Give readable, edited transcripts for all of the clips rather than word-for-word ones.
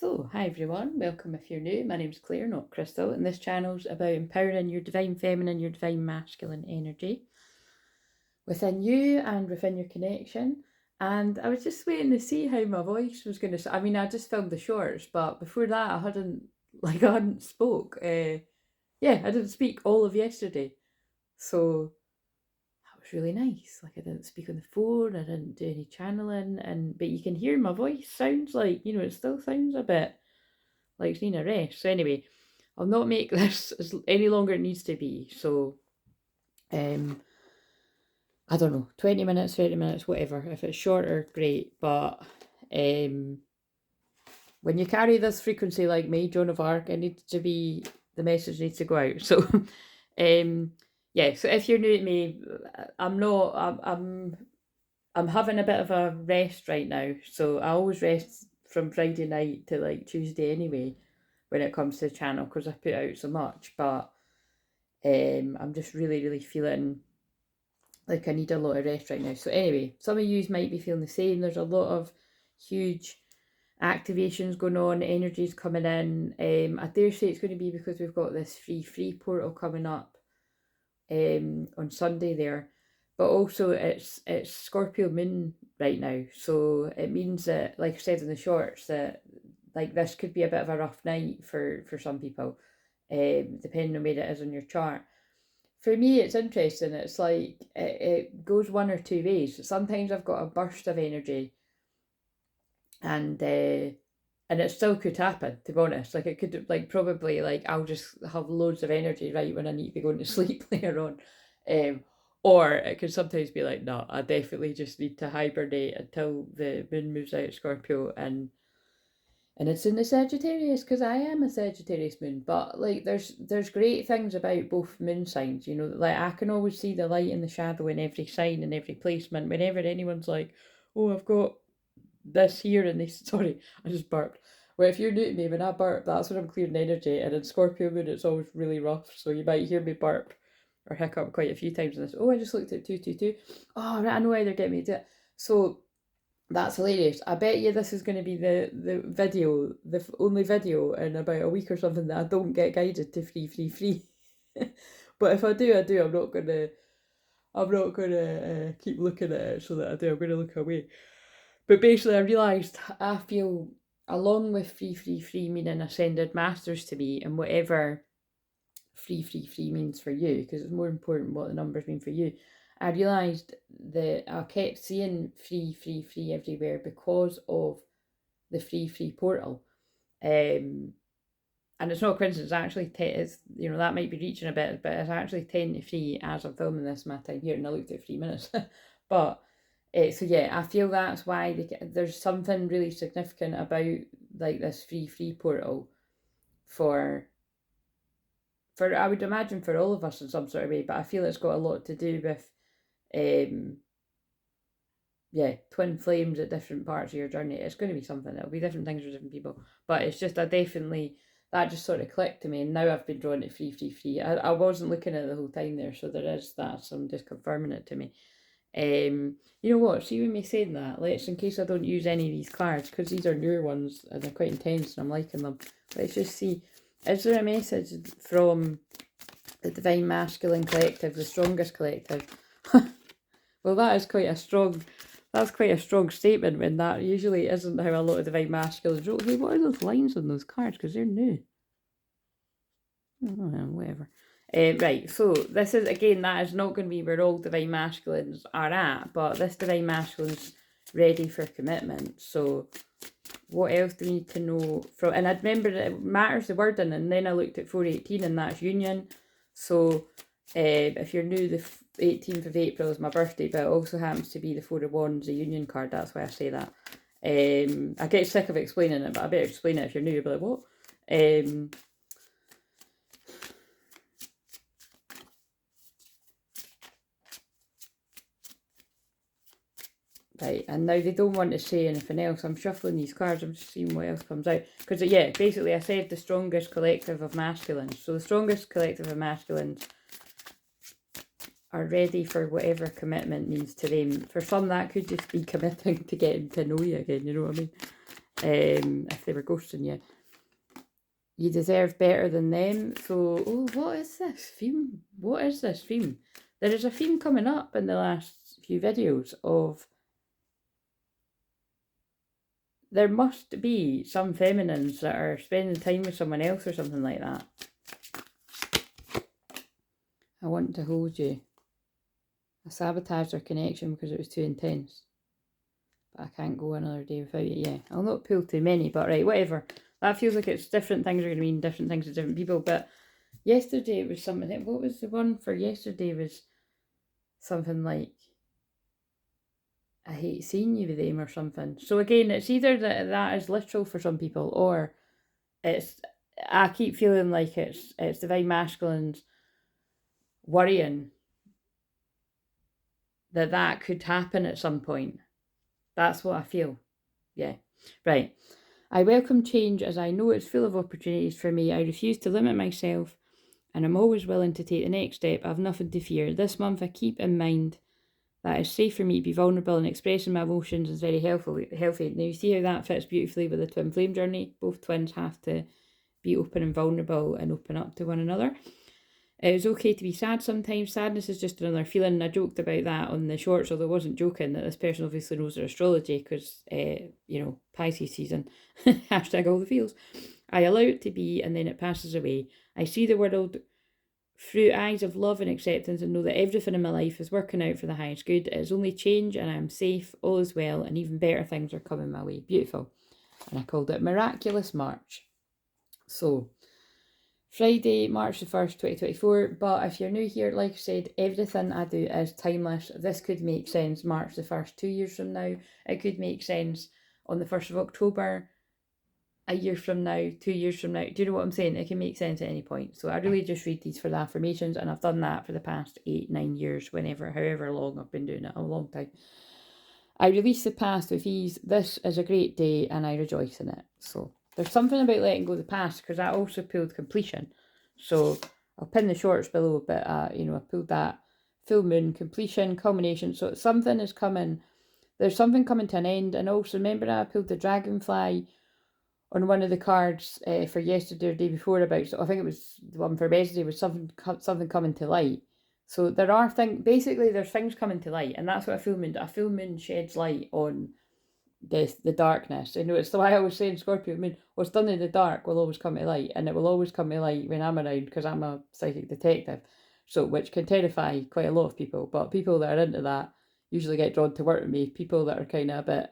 So, hi everyone, welcome if you're new. My name's Claire, not Crystal, and this channel's about empowering your divine feminine, your divine masculine energy within you and within your connection. And I was just waiting to see how my voice was going to. I mean, I just filmed the shorts, but before that, I hadn't spoke. Yeah, I didn't speak all of yesterday, so that was really nice. Like I didn't speak on the phone, I didn't do any channeling, but you can hear my voice sounds like it still sounds a bit like it's needing a rest. So anyway, I'll not make this any longer it needs to be. So I don't know, 20 minutes, 30 minutes, whatever. If it's shorter, great. But when you carry this frequency like me, Joan of Arc, the message needs to go out. So yeah, so if you're new to me, I'm having a bit of a rest right now. So I always rest from Friday night to like Tuesday anyway when it comes to the channel because I put out so much. But I'm just really feeling like I need a lot of rest right now. So anyway, some of you might be feeling the same. There's a lot of huge activations going on, energies coming in. I dare say it's going to be because we've got this free portal coming up on Sunday there. But also it's Scorpio moon right now. So it means that, like I said in the shorts, that like this could be a bit of a rough night for some people, depending on where it is on your chart. For me, it's interesting. It's like it goes one or two ways. Sometimes I've got a burst of energy, and it still could happen. To be honest, like it could, like probably, like I'll just have loads of energy right when I need to be going to sleep later on, or it could sometimes be like, no, I definitely just need to hibernate until the moon moves out of Scorpio and it's in the Sagittarius because I am a Sagittarius moon. But like there's great things about both moon signs, like I can always see the light and the shadow in every sign and every placement. Whenever anyone's like, oh, I've got this here and this, sorry, I just burped. Well, if you're new to me, when I burp, that's when I'm clearing energy, and in Scorpio moon it's always really rough, so you might hear me burp or hiccup quite a few times in this. Oh, I just looked at 222. Oh, right, I know why they're getting me to do it. So that's hilarious. I bet you this is going to be the video, the only video in about a week or something that I don't get guided to free. But if I do, I do. I'm not gonna keep looking at it so that I do. I'm gonna look away. But basically, I realised I feel, along with free meaning ascended masters to me, and whatever free means for you, because it's more important what the numbers mean for you. I realised that I kept seeing free everywhere because of the free portal. And it's not a coincidence, actually, that might be reaching a bit, but it's actually 10 to 3 as I'm filming this, my time here, and I looked at 3 minutes. But, so yeah, I feel that's why there's something really significant about, like, this free portal for I would imagine for all of us in some sort of way, but I feel it's got a lot to do with twin flames at different parts of your journey. It's going to be something. It'll be different things for different people, but it's just that just sort of clicked to me, and now I've been drawn to free. I wasn't looking at it the whole time there, so there is that. So I'm just confirming it to me. You know what? See, with me saying that, let's, in case I don't use any of these cards, because these are newer ones and they're quite intense and I'm liking them. Let's just see. Is there a message from the Divine Masculine Collective, the strongest collective? Well, that's quite a strong statement, when that usually isn't how a lot of Divine Masculines roll. Hey, what are those lines on those cards? Because they're new. Oh, whatever. Right, so this is, again, that is not going to be where all Divine Masculines are at, but this Divine Masculine's ready for commitment. So what else do we need to know from, and I remember it matters the wording, and then I looked at 418 and that's union. So if you're new, the 18th of April is my birthday, but it also happens to be the 4 of Wands, a union card. That's why I say that. I get sick of explaining it, but I better explain it. If you're new, you'll be like, what? Right, and now they don't want to say anything else. I'm shuffling these cards, I'm just seeing what else comes out. Because, yeah, basically I said the strongest collective of masculines. So the strongest collective of masculines are ready for whatever commitment means to them. For some, that could just be committing to getting to know you again, you know what I if they were ghosting you. You deserve better than them. So, oh, what is this theme? What is this theme? There is a theme coming up in the last few videos of there must be some feminines that are spending time with someone else or something like that. I want to hold you. I sabotaged our connection because it was too intense. But I can't go another day without you. Yeah, I'll not pull too many, but right, whatever. That feels like it's different things are going to mean different things to different people. But yesterday it was something. What was the one for yesterday? Was something like, I hate seeing you with them or something. So again, it's either that is literal for some people, or it's, I keep feeling like it's divine masculines worrying that could happen at some point. That's what I feel. Yeah. Right. I welcome change as I know it's full of opportunities for me. I refuse to limit myself and I'm always willing to take the next step. I have nothing to fear. This month I keep in mind that it's safe for me to be vulnerable and expressing my emotions is very healthy. Now you see how that fits beautifully with the twin flame journey. Both twins have to be open and vulnerable and open up to one another. It is okay to be sad sometimes. Sadness is just another feeling. And I joked about that on the shorts, although I wasn't joking, that this person obviously knows their astrology because, Pisces season. Hashtag all the feels. I allow it to be and then it passes away. I see the world through eyes of love and acceptance and know that everything in my life is working out for the highest good. It is only change and I am safe, all is well, and even better things are coming my way. Beautiful. And I called it Miraculous March. So, Friday, March the 1st, 2024. But if you're new here, like I said, everything I do is timeless. This could make sense March the 1st, 2 years from now. It could make sense on the 1st of October, a year from now, 2 years from now. Do you know what I'm saying? It can make sense at any point. So I really just read these for the affirmations, and I've done that for the past 8-9 years, however long I've been doing it, a long time. I release the past with ease. This is a great day and I rejoice in it. So there's something about letting go of the past, because I also pulled completion. So I'll pin the shorts below, but I pulled that full moon, completion, culmination. So something is coming. There's something coming to an end. And also remember I pulled the dragonfly on one of the cards for yesterday or the day before about, so I think it was the one for Wednesday, was something coming to light. So there are things, basically there's things coming to light, and that's what a full moon sheds light on the darkness. It's the way I always say in Scorpio moon, what's done in the dark will always come to light, and it will always come to light when I'm around, because I'm a psychic detective, so which can terrify quite a lot of people, but people that are into that usually get drawn to work with me. People that are kind of a bit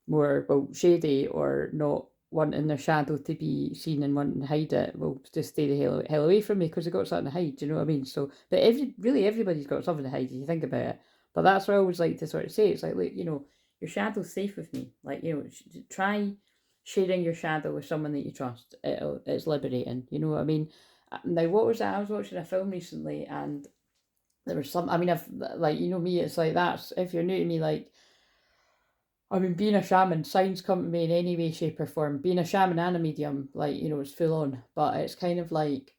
more, shady or not wanting their shadow to be seen and wanting to hide it will just stay the hell away from me, because they've got something to hide, do you know what I mean? So, but everybody's got something to hide if you think about it. But that's what I always like to sort of say. It's like, look, your shadow's safe with me. Like, try sharing your shadow with someone that you trust. It's liberating, you know what I mean? Now, what was that? I was watching a film recently, and there was some, I've, like, me, it's like, that's, if you're new to me, like, being a shaman, signs come to me in any way, shape, or form. Being a shaman and a medium, like, it's full on. But it's kind of like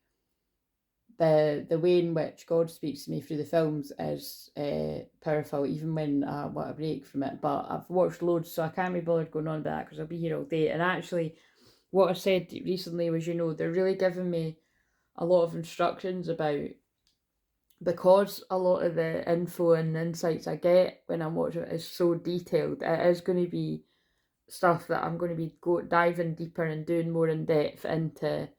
the way in which God speaks to me through the films is powerful, even when I want a break from it. But I've watched loads, so I can't be bothered going on about that, because I'll be here all day. And actually, what I said recently was, they're really giving me a lot of instructions about, because a lot of the info and insights I get when I'm watching it is so detailed, it is going to be stuff that I'm going to be diving deeper and doing more in depth into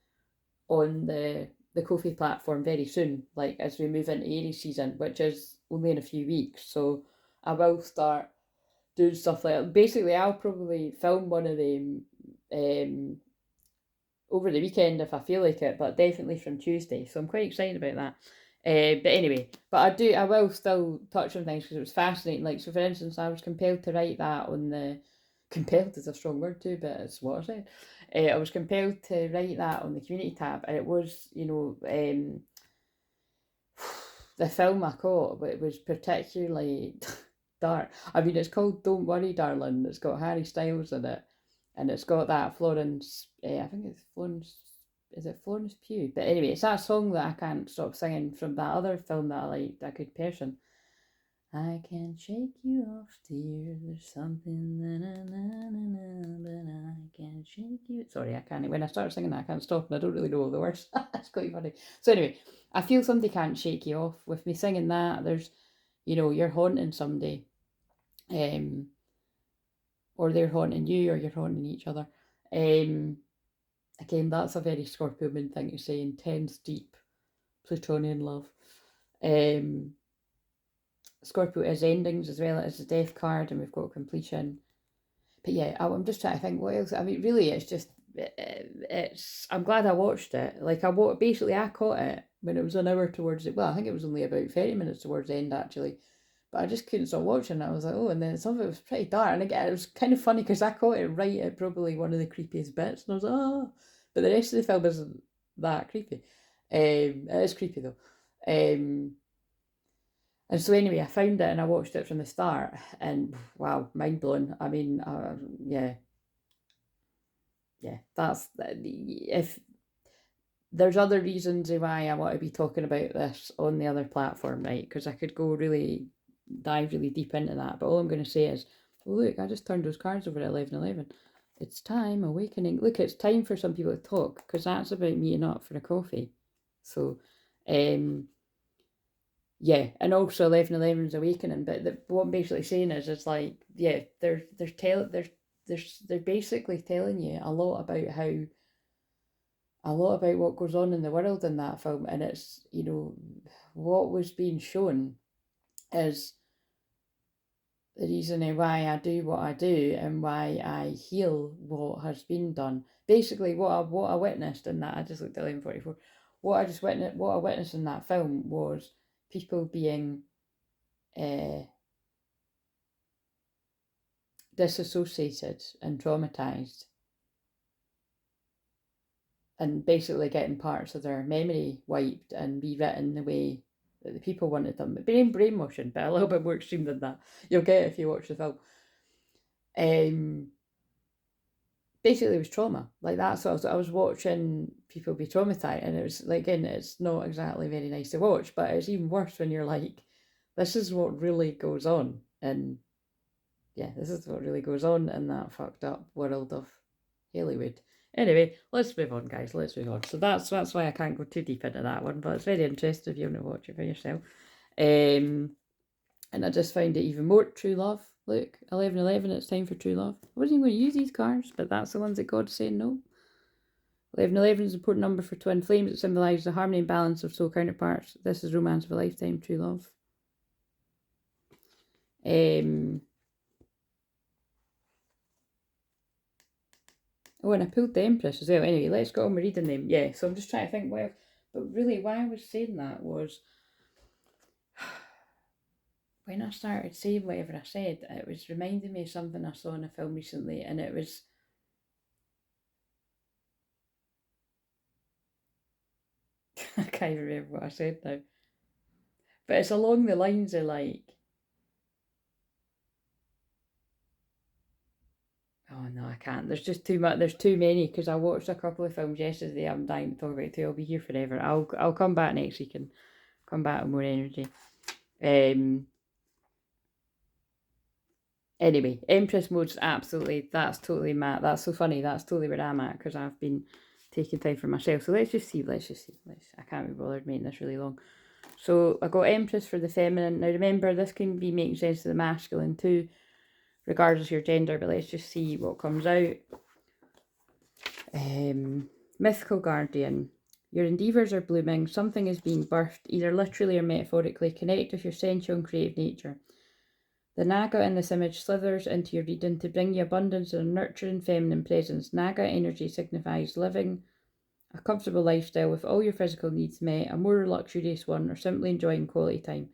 on the Ko-fi platform very soon, like as we move into Aries season, which is only in a few weeks. So I will start doing stuff like that. Basically, I'll probably film one of them over the weekend if I feel like it, but definitely from Tuesday. So I'm quite excited about that. But anyway, I will still touch on things because it was fascinating. Like, so for instance, I was compelled to write that on the, compelled is a strong word too, but it's what I said. I was compelled to write that on the community tab, and it was, the film I caught, but it was particularly dark. It's called Don't Worry Darling. It's got Harry Styles in it, and it's got that Florence, I think it's Florence, is it Florence Pugh? But anyway, it's that song that I can't stop singing from that other film that I liked, A Good Person. I can shake you off, dear. There's something but I can shake you. Sorry, I can't. When I start singing that, I can't stop, and I don't really know all the words. It's quite funny. So anyway, I feel somebody can't shake you off with me singing that. There's, you're haunting somebody, or they're haunting you, or you're haunting each other. Again, that's a very Scorpio moon thing to say. Intense, deep, Plutonian love. Scorpio is endings as well as the death card, and we've got completion. But yeah, I'm just trying to think what else. I mean, really, it's just I'm glad I watched it. Like I caught it when it was an hour towards it. Well, I think it was only about 30 minutes towards the end actually, but I just couldn't stop watching it. I was like, oh, and then some of it was pretty dark, and again, it was kind of funny because I caught it right at probably one of the creepiest bits, and I was like, oh, but the rest of the film isn't that creepy. It is creepy though. And so anyway, I found it and I watched it from the start, and wow, mind blown. I mean, yeah, that's if there's other reasons why I want to be talking about this on the other platform, right? Because I could go dive really deep into that. But all I'm going to say is, oh, look, I just turned those cards over at 11:11. It's time, awakening. Look, it's time for some people to talk, because that's about meeting up for a coffee. So, yeah, and also 11:11's awakening. But what I'm basically saying is like, yeah, they're basically telling you a lot about what goes on in the world in that film, and it's what was being shown is the reason why I do what I do and why I heal what has been done. Basically, what I witnessed in that, I just looked at 11:44. What I witnessed in that film was people being disassociated and traumatized, and basically getting parts of their memory wiped and rewritten the way that the people wanted them. Brainwashing, but a little bit more extreme than that. You'll get it if you watch the film. Basically, it was trauma. Like that's what I was watching people be traumatized, and it was like, again, it's not exactly very nice to watch, but it's even worse when you're like, this is what really goes on, and yeah, this is what really goes on in that fucked up world of Hollywood. Anyway, let's move on, guys. Let's move on. So that's why I can't go too deep into that one, but it's very interesting if you want to watch it for yourself. And I just found it even more true love. Look, 11:11. It's time for true love. I wasn't even going to use these cards, but that's the ones that God's saying no. 11:11 is an important number for twin flames. It symbolises the harmony and balance of soul counterparts. This is romance of a lifetime, true love. Oh, and I pulled the Empress as well. Anyway, let's go on with reading them. Yeah, so I'm just trying to think but really why I was saying that was when I started saying whatever I said, it was reminding me of something I saw in a film recently, and it was I can't remember what I said now. But it's along the lines of like, oh no, I can't. There's just too much. There's too many, because I watched a couple of films yesterday. I'm dying to talk about too. I'll be here forever. I'll come back next week and come back with more energy. Anyway, Empress mode's absolutely. That's totally mad. That's so funny. That's totally where I'm at, because I've been taking time for myself. So let's just see. I can't be bothered making this really long. So I got Empress for the feminine. Now remember, this can be making sense to the masculine too, regardless of your gender, but let's just see what comes out. Mythical Guardian. Your endeavours are blooming. Something is being birthed, either literally or metaphorically. Connect with your sensual and creative nature. The Naga in this image slithers into your reading to bring you abundance and a nurturing feminine presence. Naga energy signifies living a comfortable lifestyle with all your physical needs met, a more luxurious one, or simply enjoying quality time.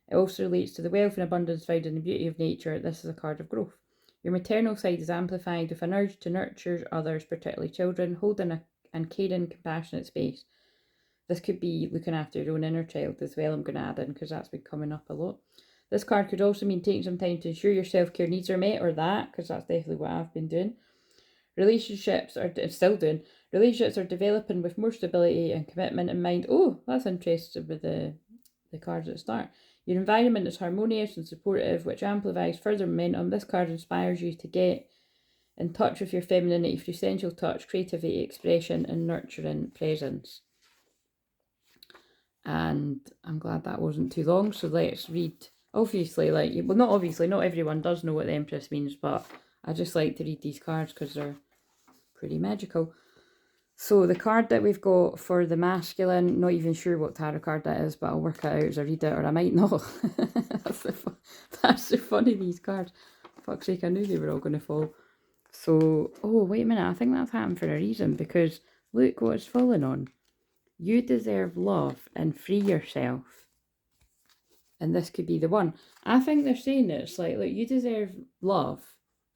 It also relates to the wealth and abundance found in the beauty of nature. This is a card of growth. Your maternal side is amplified with an urge to nurture others, particularly children, holding and caring, compassionate space. This could be looking after your own inner child as well, I'm going to add in, because that's been coming up a lot. This card could also mean taking some time to ensure your self-care needs are met, or that, because that's definitely what I've been doing. Relationships are developing with more stability and commitment in mind. Oh, that's interesting with the cards at the start. Your environment is harmonious and supportive, which amplifies further momentum. This card inspires you to get in touch with your femininity through sensual touch, creativity, expression, and nurturing presence. And I'm glad that wasn't too long, so let's read. Obviously, like, well, not obviously, not everyone does know what the Empress means, but I just like to read these cards because they're pretty magical. So the card that we've got for the masculine, not even sure what tarot card that is, but I'll work it out as I read it, or I might not. That's so funny, these cards. Fuck's sake, I knew they were all going to fall. So, oh, wait a minute, I think that's happened for a reason, because look what it's fallen on. You deserve love and free yourself. And this could be the one. I think they're saying it's like, look, you deserve love.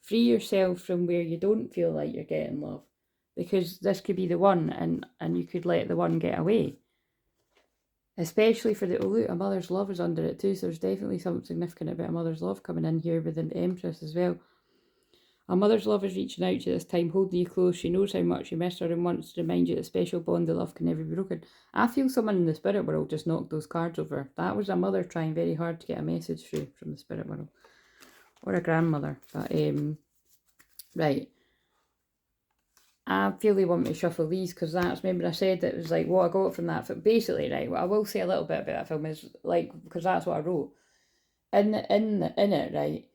Free yourself from where you don't feel like you're getting love. Because this could be the one, and you could let the one get away. Especially for the, oh look, a mother's love is under it too, so there's definitely something significant about a mother's love coming in here with the Empress as well. A mother's love is reaching out to you this time, holding you close. She knows how much you miss her and wants to remind you that special bond of love can never be broken. I feel someone in the spirit world just knocked those cards over. That was a mother trying very hard to get a message through from the spirit world. Or a grandmother. But, right. I feel they want me to shuffle these because that's, remember I said it was like what I got from that film. Basically, right, what I will say a little bit about that film is like, because that's what I wrote. In it, right,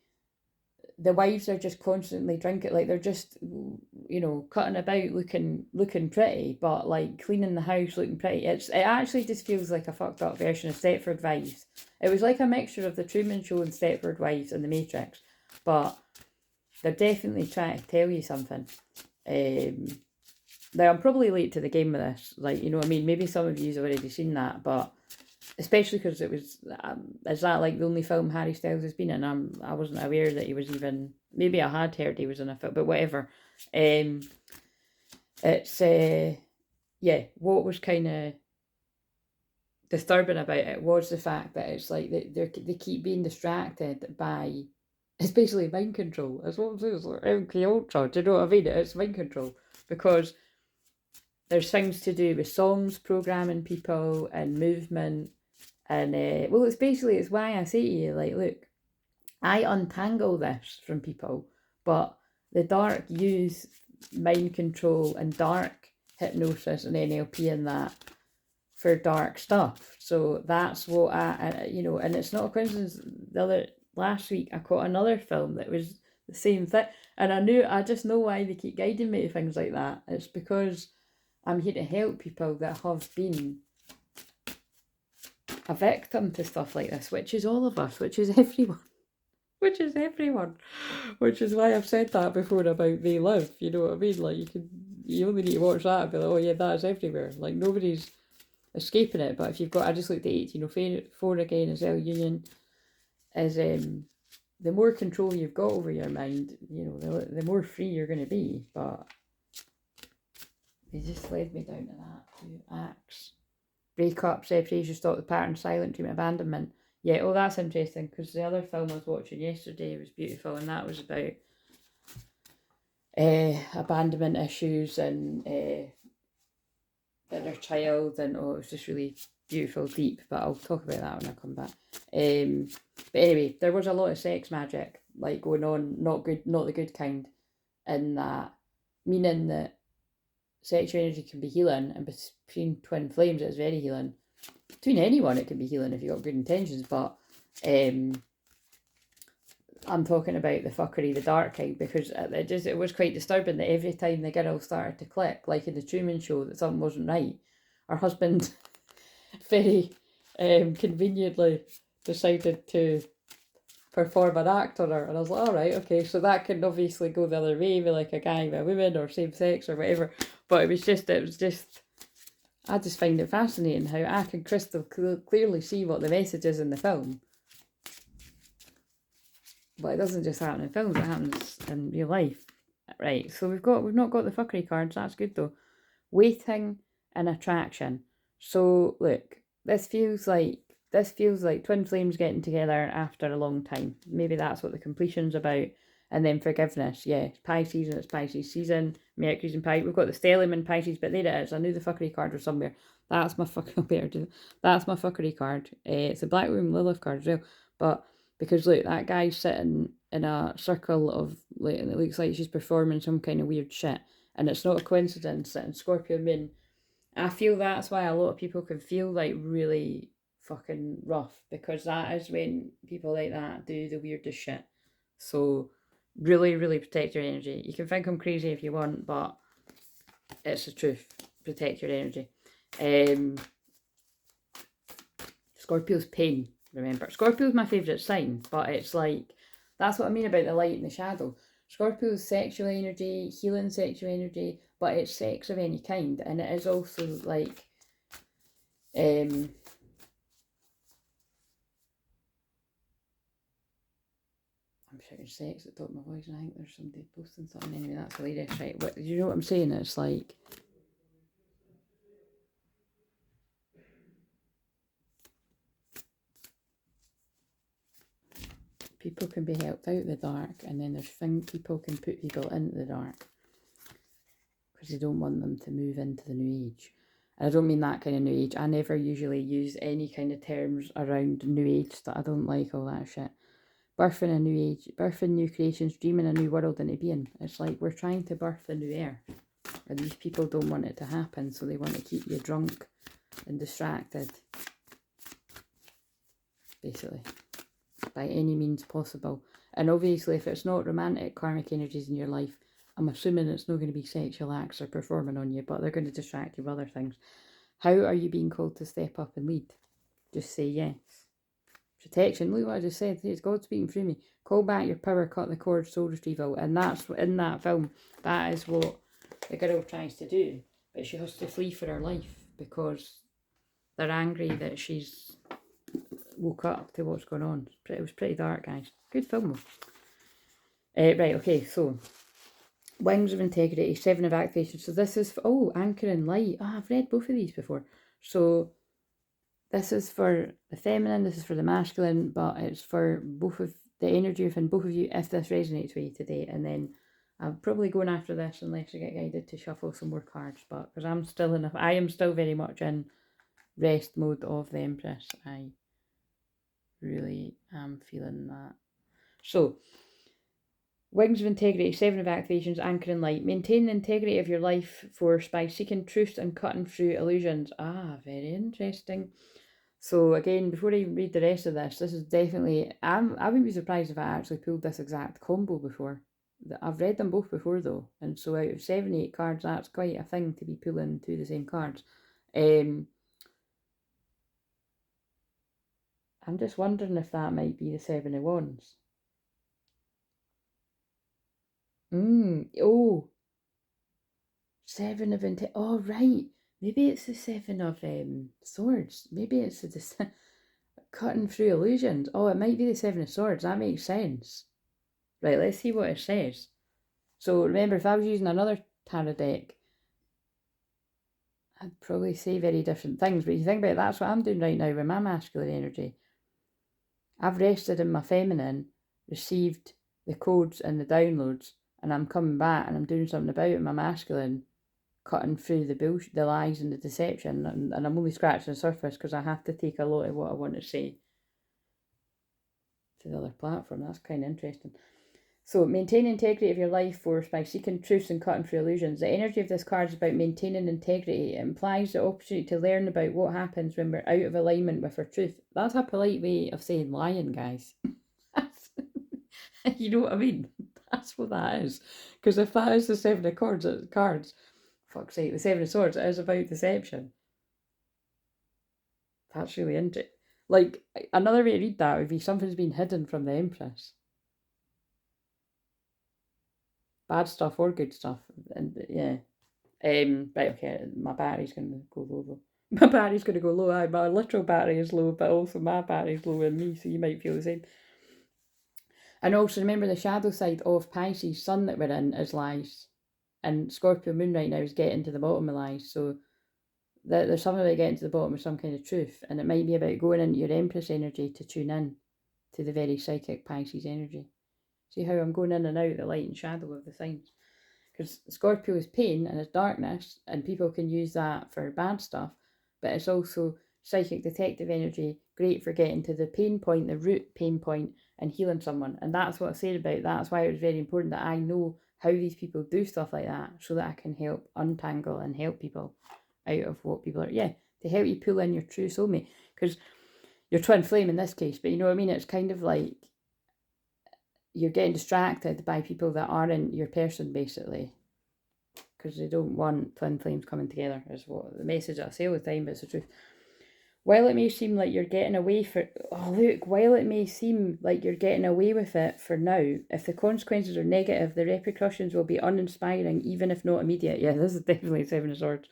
the wives are just constantly drinking, like they're just, you know, cutting about looking pretty, but like cleaning the house, looking pretty. It actually just feels like a fucked up version of Stepford Wives. It was like a mixture of the Truman Show and Stepford Wives and The Matrix, but they're definitely trying to tell you something. Now I'm probably late to the game with this, like, you know what I mean, maybe some of you's already seen that, but especially because it was, is that like the only film Harry Styles has been in? I wasn't aware that he was even, maybe I had heard he was in a film, but whatever. It's, yeah, what was kind of disturbing about it was the fact that it's like they keep being distracted by, it's basically mind control. That's what I'm saying. It's like MK Ultra. Do you know what I mean? It's mind control because there's things to do with songs, programming people, and movement, and well, it's basically, it's why I say to you, like, look, I untangle this from people, but the dark use mind control and dark hypnosis and NLP and that for dark stuff. So that's what I you know, and it's not a coincidence. Last week I caught another film that was the same thing, and I just know why they keep guiding me to things like that. It's because I'm here to help people that have been a victim to stuff like this, which is all of us, which is everyone. Which is everyone. Which is why I've said that before about They Live, you know what I mean? Like, you only need to watch that and be like, oh yeah, that is everywhere. Like, nobody's escaping it. But if you've got, I just looked at 1804 again as well, union is the more control you've got over your mind, you know, the more free you're going to be. But they just led me down to that. 2 acts. Breakup, separation, stop the pattern, silent treatment, abandonment. Yeah, oh, that's interesting, because the other film I was watching yesterday was beautiful, and that was about abandonment issues and inner child, and oh, it was just really beautiful, deep, but I'll talk about that when I come back. But anyway, there was a lot of sex magic, like, going on, not the good kind, in that, meaning that sexual energy can be healing, and between twin flames it's very healing. Between anyone it can be healing if you've got good intentions, but I'm talking about the fuckery, the dark kind, because it was quite disturbing that every time the girl started to click, like in the Truman Show, that something wasn't right, her husband very conveniently decided to perform an act on her, and I was like, all right, okay, so that can obviously go the other way with like a guy with a woman or same sex or whatever, but it was just I just find it fascinating how I can crystal clearly see what the message is in the film, but it doesn't just happen in films, it happens in real life. Right, so we've not got the fuckery cards, that's good though. Waiting and attraction. So look, this feels like twin flames getting together after a long time. Maybe that's what the completion's about. And then forgiveness, yeah. Pisces, and it's Pisces season. Mercury's in Pisces. We've got the stellium in Pisces, but there it is. I knew the fuckery card was somewhere. That's my fucking That's my fuckery card. It's a Black Room Lilith card as well. But because look, that guy's sitting in a circle of like, and it looks like she's performing some kind of weird shit. And it's not a coincidence that in Scorpio Moon, I feel that's why a lot of people can feel like really fucking rough, because that is when people like that do the weirdest shit. So really, really protect your energy. You can think I'm crazy if you want, but it's the truth. Protect your energy. Scorpio's pain, remember. Scorpio's my favourite sign, but it's like, that's what I mean about the light and the shadow. Scorpio's sexual energy, healing sexual energy, but it's sex of any kind. And it is also like, I'm shouting sex at the top of my voice, and I think there's somebody posting something. Anyway, that's hilarious, right? What, you know what I'm saying? It's like, people can be helped out of the dark, and then there's people can put people into the dark because they don't want them to move into the new age. And I don't mean that kind of new age. I never usually use any kind of terms around new age that I don't like, all that shit. Birthing a new age, birthing new creations, dreaming a new world into being. It's like we're trying to birth the new earth, and these people don't want it to happen, so they want to keep you drunk and distracted, basically, by any means possible. And obviously, if it's not romantic karmic energies in your life, I'm assuming it's not going to be sexual acts or performing on you, but they're going to distract you with other things. How are you being called to step up and lead? Just say yes. Protection, look what I just said, it's God speaking through me. Call back your power, cut the cord, soul retrieval. And that's, in that film, that is what the girl tries to do. But she has to flee for her life because they're angry that she's woke up to what's going on. It was pretty dark, guys. Good film. Right, okay, so Wings of Integrity, 7 of Activation. So this is, Anchor and Light. I've read both of these before. So this is for the feminine, this is for the masculine, but it's for both of the energy within both of you if this resonates with you today. And then I'm probably going after this unless I get guided to shuffle some more cards, but because I am still very much in rest mode of the Empress. I really am feeling that. So, Wings of Integrity, 7 of Activations, Anchor and Light. Maintain the integrity of your life force by seeking truth and cutting through illusions. Very interesting. So again, before I even read the rest of this is definitely, I wouldn't be surprised if I actually pulled this exact combo before. I've read them both before though, and so out of 7, 8 cards, that's quite a thing to be pulling 2 of the same cards. I'm just wondering if that might be the 7 of Wands. Oh, 7 of Integrity. Oh, right. Maybe it's the 7 of Swords. Maybe it's the cutting through illusions. Oh, it might be the 7 of Swords. That makes sense. Right, let's see what it says. So remember, if I was using another tarot deck, I'd probably say very different things. But you think about it, that's what I'm doing right now with my masculine energy. I've rested in my feminine, received the codes and the downloads, and I'm coming back and I'm doing something about it in my masculine, cutting through the bullshit, the lies and the deception, and I'm only scratching the surface because I have to take a lot of what I want to say to the other platform. That's kind of interesting. So, maintain integrity of your life force by seeking truths and cutting through illusions. The energy of this card is about maintaining integrity. It implies the opportunity to learn about what happens when we're out of alignment with our truth. That's a polite way of saying lying, guys. You know what I mean? That's what that is. Because if that is the 7 of cards, fuck's sake, the 7 of Swords, it is about deception. That's really interesting. Like, another way to read that would be something's been hidden from the Empress. Bad stuff or good stuff. And yeah. Right, okay, my battery's going to go low though. My battery's going to go low. My literal battery is low, but also my battery's low in me, so you might feel the same. And also remember the shadow side of Pisces sun that we're in is lies. And Scorpio moon right now is getting to the bottom of lies. So there's something about getting to the bottom of some kind of truth. And it might be about going into your Empress energy to tune in to the very psychic Pisces energy. See how I'm going in and out the light and shadow of the signs? Because Scorpio is pain and is darkness, and people can use that for bad stuff, but it's also psychic detective energy, great for getting to the pain point, the root pain point, and healing someone. And that's what I said about, that's why it was very important that I know how these people do stuff like that, so that I can help untangle and help people out of what people are, to help you pull in your true soulmate. Because your twin flame in this case, but you know what I mean? It's kind of like you're getting distracted by people that aren't your person, basically, because they don't want twin flames coming together, is what the message I say all the time, but it's the truth. While it may seem like you're getting away while it may seem like you're getting away with it for now, if the consequences are negative, the repercussions will be uninspiring, even if not immediate. Yeah, this is definitely Seven of Swords.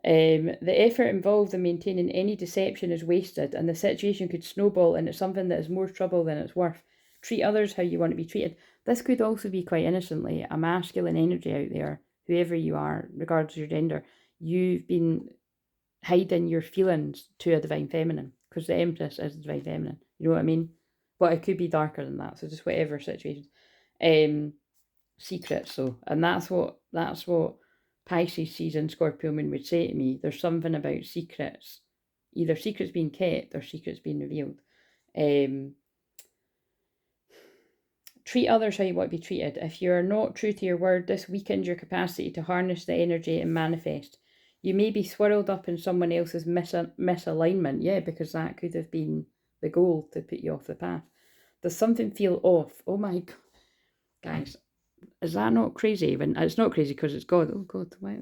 The effort involved in maintaining any deception is wasted, and the situation could snowball into something that is more trouble than it's worth. Treat others how you want to be treated. This could also be quite innocently a masculine energy out there, whoever you are, regardless of your gender. You've been hiding your feelings to a divine feminine, because the Empress is the divine feminine. You know what I mean? But it could be darker than that. So just whatever situation. Secrets, so, and that's what Pisces season Scorpio moon would say to me. There's something about secrets, either secrets being kept or secrets being revealed. Treat others how you want to be treated. If you are not true to your word, this weakens your capacity to harness the energy and manifest. You may be swirled up in someone else's misalignment, because that could have been the goal, to put you off the path. Does something feel off? Oh my God, guys, is that not crazy? When it's not crazy because it's God. Oh God, why?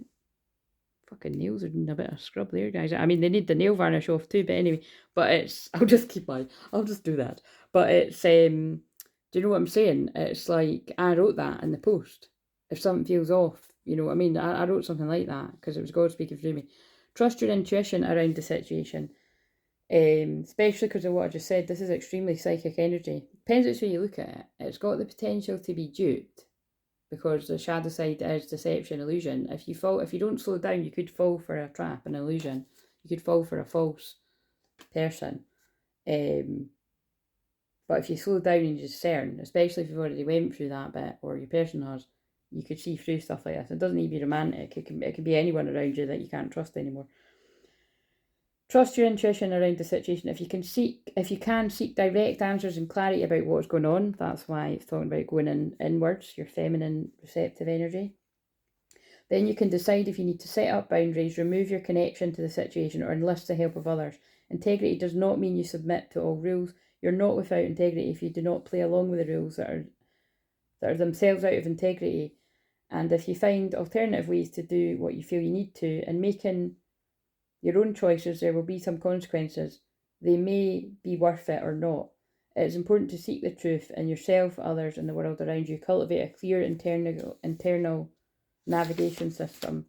Fucking nails are in a bit of scrub there, guys. I mean, they need the nail varnish off too, but anyway. But it's, I'll just do that. But it's, do you know what I'm saying? It's like, I wrote that in the post. If something feels off, you know what I mean? I wrote something like that because it was God speaking through me. Trust your intuition around the situation. Especially because of what I just said. This is extremely psychic energy. Depends which way you look at it. It's got the potential to be duped, because the shadow side is deception, illusion. If you don't slow down, you could fall for a trap, an illusion. You could fall for a false person. But if you slow down and you discern, especially if you've already went through that bit, or your person has, you could see through stuff like this. It doesn't need to be romantic. It can be anyone around you that you can't trust anymore. Trust your intuition around the situation. If you can seek direct answers and clarity about what's going on, that's why it's talking about going inwards, your feminine receptive energy. Then you can decide if you need to set up boundaries, remove your connection to the situation, or enlist the help of others. Integrity does not mean you submit to all rules. You're not without integrity if you do not play along with the rules that are themselves out of integrity. And if you find alternative ways to do what you feel you need to, and making your own choices, there will be some consequences. They may be worth it or not. It is important to seek the truth in yourself, others, and the world around you. Cultivate a clear internal navigation system.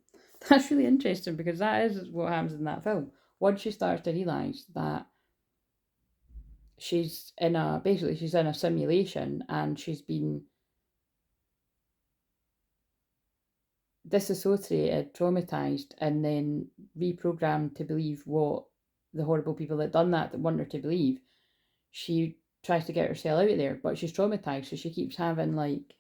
That's really interesting, because that is what happens in that film. Once she starts to realise that she's in a simulation, and she's been disassociated, traumatized, and then reprogrammed to believe what the horrible people that done that want her to believe. She tries to get herself out of there, but she's traumatized, so she keeps having like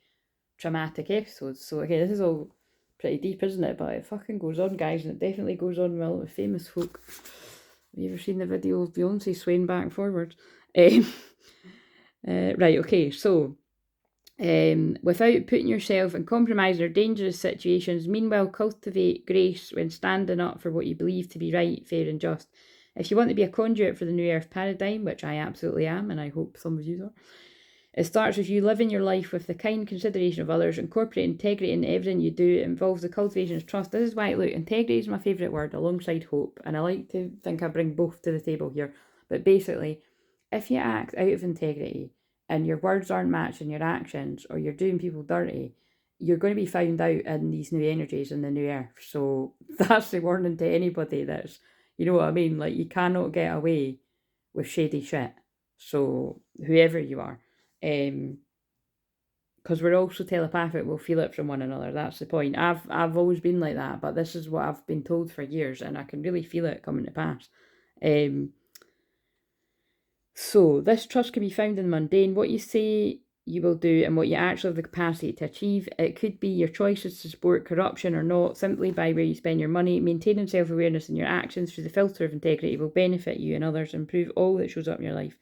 traumatic episodes. So okay, this is all pretty deep, isn't it? But it fucking goes on, guys, and it definitely goes on well with famous folk. Have you ever seen the video of Beyonce swaying back and forwards? Right, okay, so without putting yourself in compromising or dangerous situations, meanwhile cultivate grace when standing up for what you believe to be right, fair and just. If you want to be a conduit for the New Earth paradigm, which I absolutely am, and I hope some of you are, it starts with you living your life with the kind consideration of others, incorporate integrity in everything you do. It involves the cultivation of trust. This is why, look, integrity is my favourite word alongside hope, and I like to think I bring both to the table here. But basically, if you act out of integrity and your words aren't matching your actions, or you're doing people dirty, you're going to be found out in these new energies in the New Earth. So that's the warning to anybody that's, you know what I mean? Like, you cannot get away with shady shit. So whoever you are. Because we're also telepathic, we'll feel it from one another. That's the point. I've always been like that, but this is what I've been told for years, and I can really feel it coming to pass. So this trust can be found in the mundane. What you say you will do and what you actually have the capacity to achieve. It could be your choices to support corruption or not, simply by where you spend your money. Maintaining self-awareness in your actions through the filter of integrity will benefit you and others, improve all that shows up in your life.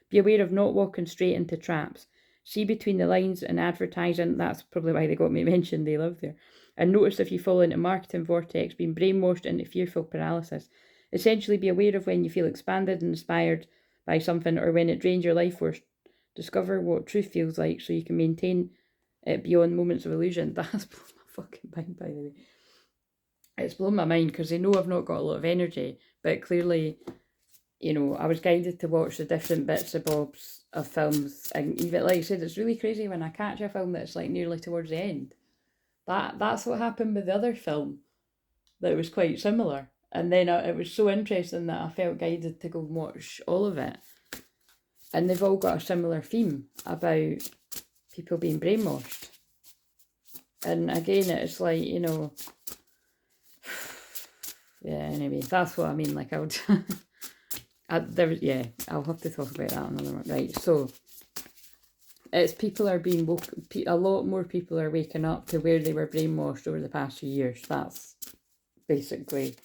Be aware of not walking straight into traps. See between the lines in advertising. That's probably why they got me mentioned, they live there. And notice if you fall into marketing vortex, being brainwashed into fearful paralysis. Essentially, be aware of when you feel expanded and inspired by something or when it drains your life force. Discover what truth feels like so you can maintain it beyond moments of illusion. That's blown my fucking mind, by the way. It's blown my mind because they know I've not got a lot of energy, but clearly, you know, I was guided to watch the different bits and bobs of films, and even, like I said, it's really crazy when I catch a film that's like nearly towards the end. That's what happened with the other film that was quite similar. And then it was so interesting that I felt guided to go and watch all of it. And they've all got a similar theme about people being brainwashed. And again, it's like, you know, yeah, anyway, that's what I mean. Like, I would, I'll have to talk about that another one. Right, so, it's people are being woke, a lot more people are waking up to where they were brainwashed over the past few years. That's basically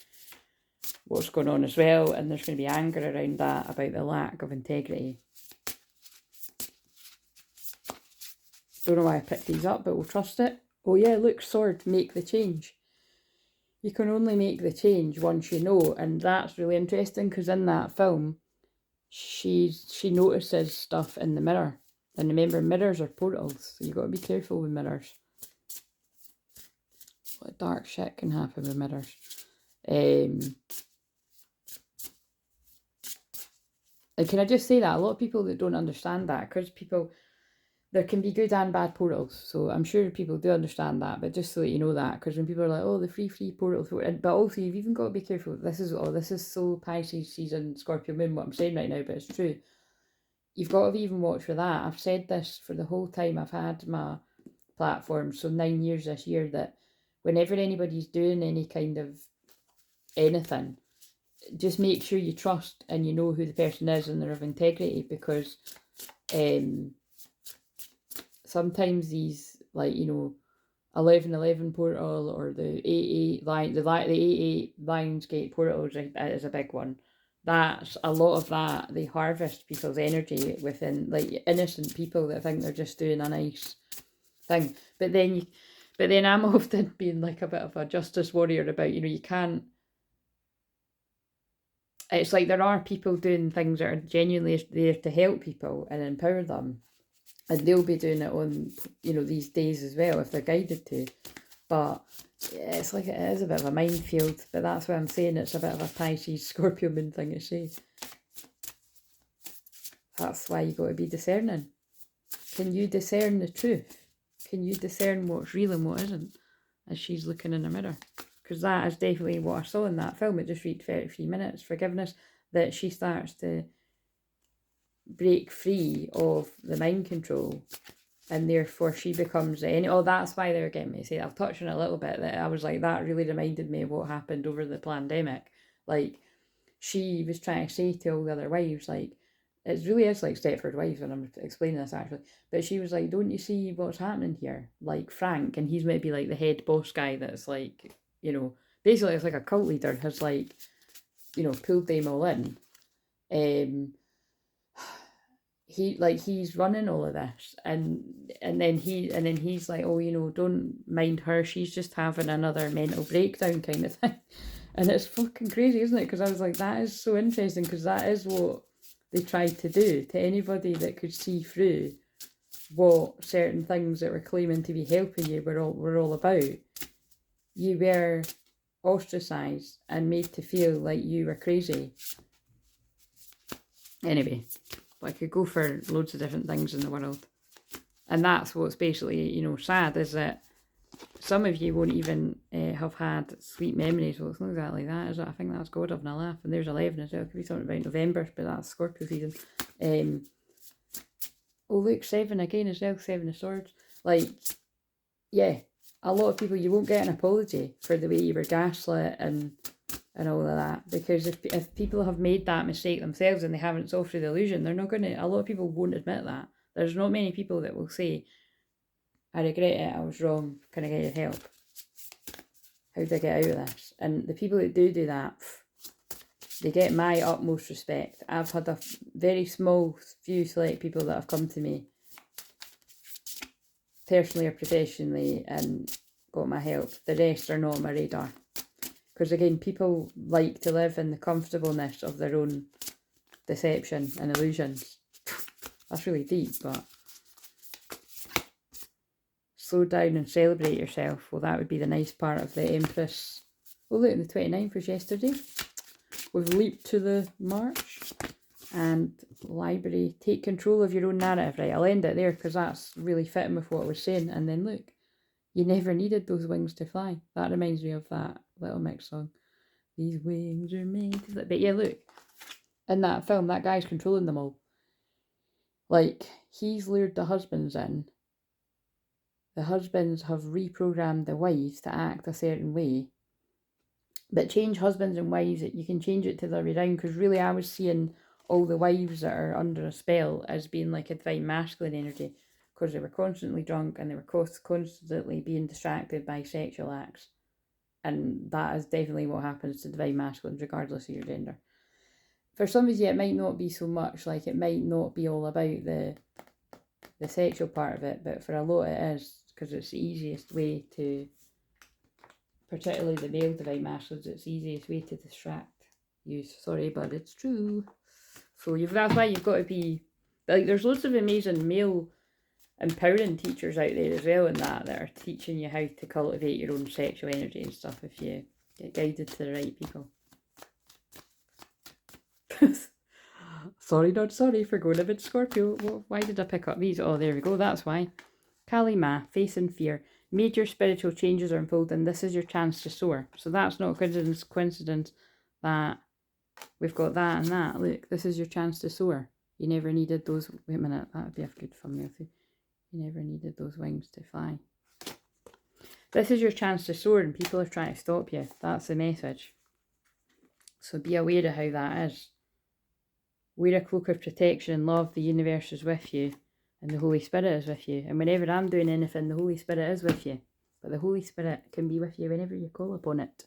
what's going on as well. And there's going to be anger around that, about the lack of integrity. Don't know why I picked these up, but we'll trust it. Oh yeah, look, sword, make the change. You can only make the change once you know, and that's really interesting because in that film, she notices stuff in the mirror. And remember, mirrors are portals, so you got to be careful with mirrors. What dark shit can happen with mirrors. And can I just say that a lot of people that don't understand that, because there can be good and bad portals, so I'm sure people do understand that, but just so that you know that, because when people are like, oh, the free portal, but also you've even got to be careful. This is so Pisces season, Scorpio moon, what I'm saying right now, but it's true. You've got to even watch for that. I've said this for the whole time I've had my platform, so 9 years this year, that whenever anybody's doing any kind of anything, just make sure you trust and you know who the person is and they're of integrity, because sometimes these, like, you know, 1111 portal or the 88 line, the 88 Lionsgate portal is a big one. That's a lot of that. They harvest people's energy within, like, innocent people that think they're just doing a nice thing. But then I'm often being like a bit of a justice warrior about, you know, you can't. It's like there are people doing things that are genuinely there to help people and empower them. And they'll be doing it on, you know, these days as well, if they're guided to. But yeah, it's like, it is a bit of a minefield. But that's why I'm saying it's a bit of a Pisces Scorpio moon thing to say. That's why you got to be discerning. Can you discern the truth? Can you discern what's real and what isn't? As she's looking in the mirror. Because that is definitely what I saw in that film. It just read 33 minutes, forgiveness, that she starts to break free of the mind control, and therefore she becomes that's why they're getting me to say, I'll touch on it a little bit, that I was like, that really reminded me of what happened over the pandemic. Like, she was trying to say to all the other wives, like, it really is like Stepford Wives, and I'm explaining this actually, but she was like, don't you see what's happening here? Like, Frank, and he's maybe like the head boss guy that's like, you know, basically it's like a cult leader, has, like, you know, pulled them all in. He's running all of this, and then he's like, oh, you know, don't mind her, she's just having another mental breakdown kind of thing. And it's fucking crazy, isn't it? Because I was like, that is so interesting, because that is what they tried to do to anybody that could see through what certain things that were claiming to be helping you were all about. You were ostracized and made to feel like you were crazy. Anyway, I could go for loads of different things in the world. And that's what's basically, you know, sad, is that some of you won't even have had sweet memories. Well, it's not exactly that, is it? I think that's God having a laugh. And there's 11 as well. Could be talking about November, but that's Scorpio season. Oh, look, 7 again as well, 7 of Swords. Like, yeah, a lot of people, you won't get an apology for the way you were gaslit and all of that, because if people have made that mistake themselves and they haven't solved the illusion, they're not going to, a lot of people won't admit that. There's not many people that will say, I regret it, I was wrong, can I get your help? How do I get out of this? And the people that do that, they get my utmost respect. I've had a very small few select people that have come to me, personally or professionally, and got my help. The rest are not on my radar. Because again, people like to live in the comfortableness of their own deception and illusions. That's really deep, but slow down and celebrate yourself. Well, that would be the nice part of the Empress. Oh, look, the 29th was yesterday. We've leaped to the March. And library, take control of your own narrative. Right, I'll end it there because that's really fitting with what we're saying. And then look, you never needed those wings to fly. That reminds me of that Little Mix song. These wings are made to fly. But yeah, look, in that film, that guy's controlling them all. Like, he's lured the husbands in. The husbands have reprogrammed the wives to act a certain way. But change husbands and wives, you can change it to the other way around, because really I was seeing all the wives that are under a spell as being like a divine masculine energy, because they were constantly drunk and they were constantly being distracted by sexual acts. And that is definitely what happens to divine masculines, regardless of your gender. For some of you, it might not be so much, like it might not be all about the sexual part of it, but for a lot it is, because it's the easiest way to, particularly the male divine masculines, it's the easiest way to distract you. Sorry, but it's true. So that's why you've got to be, like, there's loads of amazing male empowering teachers out there as well, and that are teaching you how to cultivate your own sexual energy and stuff if you get guided to the right people. Sorry, not sorry for going a bit Scorpio. Why did I pick up these? Oh, there we go. That's why. Kali Ma, faith and fear. Major spiritual changes are unfolding. This is your chance to soar. So that's not a coincidence that we've got that and that. Look, this is your chance to soar. You never needed those. Wait a minute, that would be a good thumbnail too. You never needed those wings to fly. This is your chance to soar, and people are trying to stop you. That's the message. So be aware of how that is. Wear a cloak of protection and love. The universe is with you, and the Holy Spirit is with you. And whenever I'm doing anything, the Holy Spirit is with you. But the Holy Spirit can be with you whenever you call upon it.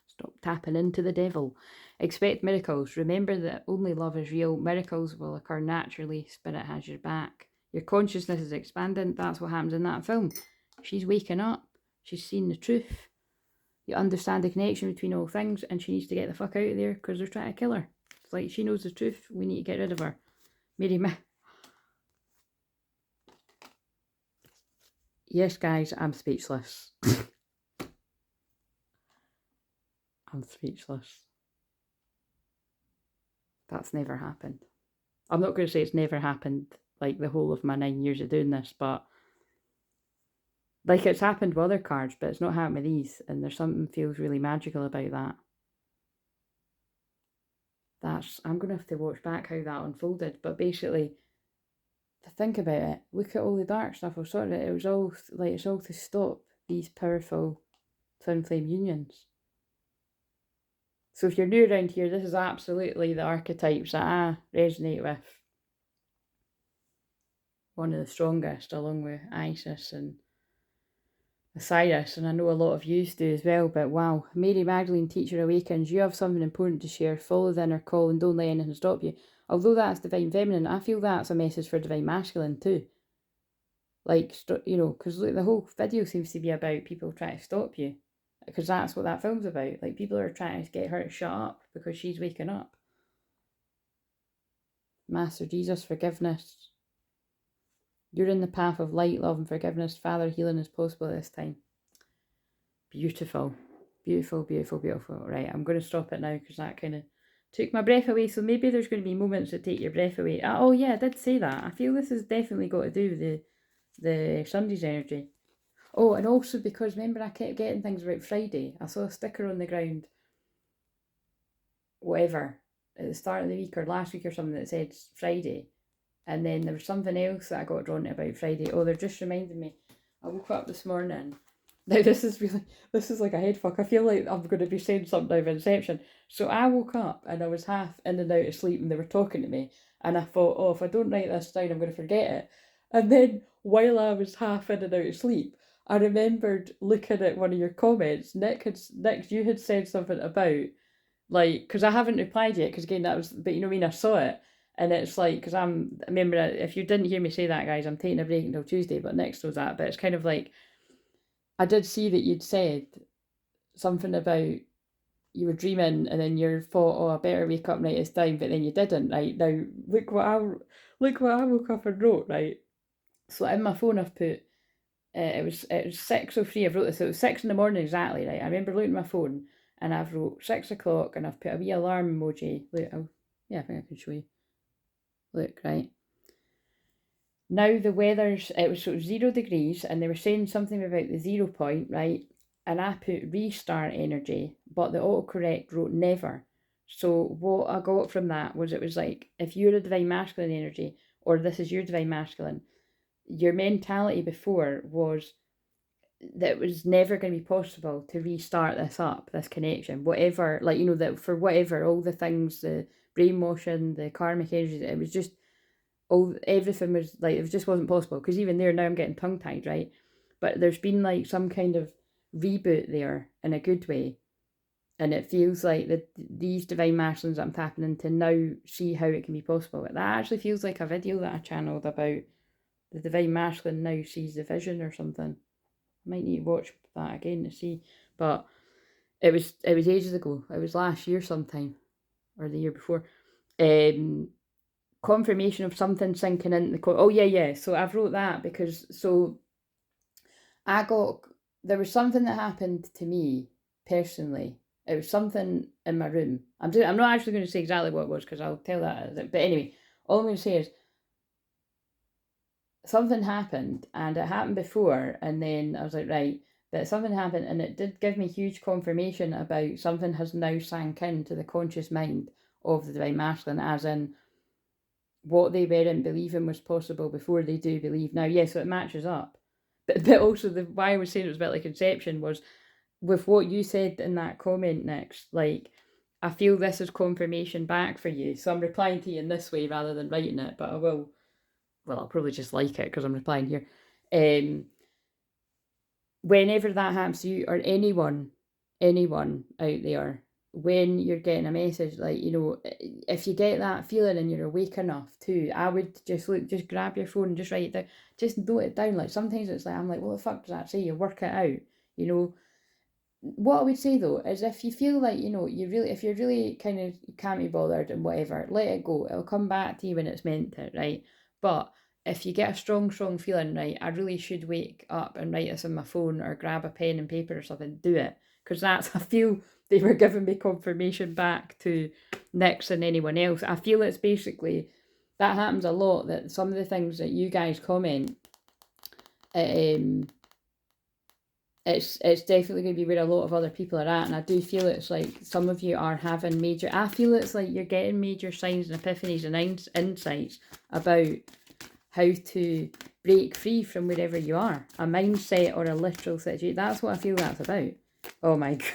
Stop tapping into the devil. Expect miracles. Remember that only love is real. Miracles will occur naturally. Spirit has your back. Your consciousness is expanding. That's what happens in that film. She's waking up. She's seen the truth. You understand the connection between all things, and she needs to get the fuck out of there because they're trying to kill her. It's like, she knows the truth. We need to get rid of her. Yes, guys, I'm speechless. I'm speechless. That's never happened. I'm not going to say it's never happened, like the whole of my 9 years of doing this, but like, it's happened with other cards, but it's not happened with these, and there's something feels really magical about that. I'm going to have to watch back how that unfolded, but basically, to think about it, look at all the dark stuff I've sorted. It was all, like, it's all to stop these powerful twin flame unions. So if you're new around here, this is absolutely the archetypes that I resonate with. One of the strongest, along with Isis and Osiris, and I know a lot of yous do as well, but wow. Mary Magdalene, teacher awakens. You have something important to share. Follow the inner call and don't let anything stop you. Although that's divine feminine, I feel that's a message for divine masculine too. Like, you know, because the whole video seems to be about people trying to stop you. Because that's what that film's about. Like, people are trying to get her to shut up because she's waking up. Master Jesus, forgiveness. You're in the path of light, love and forgiveness. Father, healing is possible this time. Beautiful. Beautiful, beautiful, beautiful. Right, I'm going to stop it now because that kind of took my breath away. So maybe there's going to be moments that take your breath away. Oh yeah, I did say that. I feel this has definitely got to do with the Sunday's energy. Oh, and also because, remember, I kept getting things about Friday. I saw a sticker on the ground, whatever, at the start of the week or last week or something that said Friday. And then there was something else that I got drawn to about Friday. Oh, they're just reminding me. I woke up this morning. Now, this is like a head fuck. I feel like I'm going to be saying something out of Inception. So I woke up and I was half in and out of sleep and they were talking to me. And I thought, oh, if I don't write this down, I'm going to forget it. And then while I was half in and out of sleep, I remembered looking at one of your comments. Nick, you had said something about, like, because I haven't replied yet, because again, that was, but you know what I mean, I saw it. And it's like, because I remember, if you didn't hear me say that, guys, I'm taking a break until Tuesday, but Nick knows that. But it's kind of like, I did see that you'd said something about you were dreaming and then you thought, oh, I better wake up right this time, but then you didn't, right? Now, look what I woke up and wrote, right? So in my phone I've put, it was 6:03, I wrote this, so it was 6 in the morning exactly, right? I remember looking at my phone and I've wrote 6 o'clock and I've put a wee alarm emoji. Look, yeah, I think I can show you. Look, right? Now the weather's, it was 0 degrees and they were saying something about the 0 point, right? And I put restart energy, but the autocorrect wrote never. So what I got from that was, it was like, if you're a divine masculine energy, or this is your divine masculine, your mentality before was that it was never going to be possible to restart this connection, whatever, like, you know, that for whatever, all the things, the brainwashing, the karmic energy, it was just, everything was like, it just wasn't possible. Because even there, now I'm getting tongue tied, right? But there's been like some kind of reboot there in a good way, and it feels like that these divine masculines that I'm tapping into now see how it can be possible. That actually feels like a video that I channeled about the divine masculine now sees the vision or something. I might need to watch that again to see, but it was ages ago. It was last year sometime, or the year before. Confirmation of something sinking in the oh yeah. So I've wrote that because, so there was something that happened to me personally. It was something in my room. I'm not actually going to say exactly what it was, because I'll tell that. But anyway, all I'm going to say is something happened, and it happened before, and then I was like, right, but something happened, and it did give me huge confirmation about something has now sank into the conscious mind of the divine masculine, as in what they weren't believing was possible before, they do believe now. Yeah, so it matches up. But also, why I was saying it was a bit like Inception was, with what you said in that comment next, like, I feel this is confirmation back for you. So I'm replying to you in this way rather than writing it, but I will, well, I'll probably just like it because I'm replying here. Whenever that happens to you, or anyone out there, when you're getting a message, like, you know, if you get that feeling and you're awake enough to, I would just grab your phone and just write it down, just note it down. Like, sometimes it's like, I'm like, what the fuck does that say? You work it out, you know. What I would say though is, if you feel like, you know, if you're really kind of, you can't be bothered and whatever, let it go. It'll come back to you when it's meant to, right? But if you get a strong feeling, right, I really should wake up and write this on my phone, or grab a pen and paper or something, do it. Because I feel they were giving me confirmation back to Nix and anyone else. I feel it's basically, that happens a lot, that some of the things that you guys comment, it's definitely going to be where a lot of other people are at. And I do feel it's like some of you are having major, I feel it's like you're getting major signs and epiphanies and insights about how to break free from wherever you are, a mindset or a literal situation. That's what I feel that's about. Oh my God.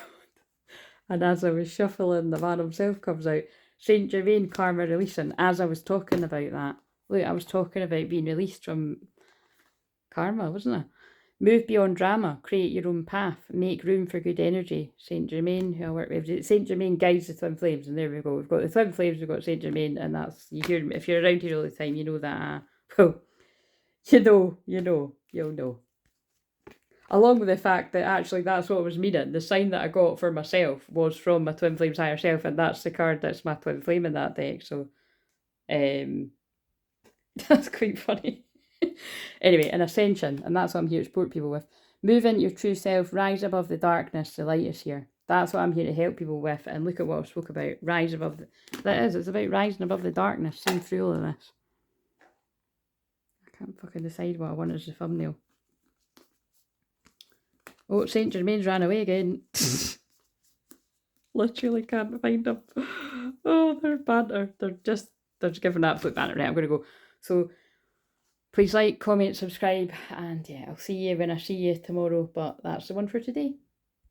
And as I was shuffling, the man himself comes out. Saint Germain karma releasing. As I was talking about that, look, I was talking about being released from karma, wasn't I? Move beyond drama, create your own path, make room for good energy. Saint Germain, who I work with, Saint Germain guides the twin flames, and there we go. We've got the twin flames, we've got Saint Germain, and that's, you hear, if you're around here all the time, you know that, well, you'll know. Along with the fact that actually that's what I was meaning. The sign that I got for myself was from my twin flame's higher self, and that's the card that's my twin flame in that deck. So, that's quite funny. Anyway, an ascension, and that's what I'm here to support people with. Move into your true self, rise above the darkness, the light is here. That's what I'm here to help people with, and look at what I spoke about. Rise above it's about rising above the darkness, seeing through all of this. I can't fucking decide what I want as the thumbnail. Oh, Saint Germain's ran away again. Literally can't find them. Oh, they're banter. They're just giving absolute banter. Right, I'm going to go. So, please like, comment, subscribe, and yeah, I'll see you when I see you tomorrow, but that's the one for today.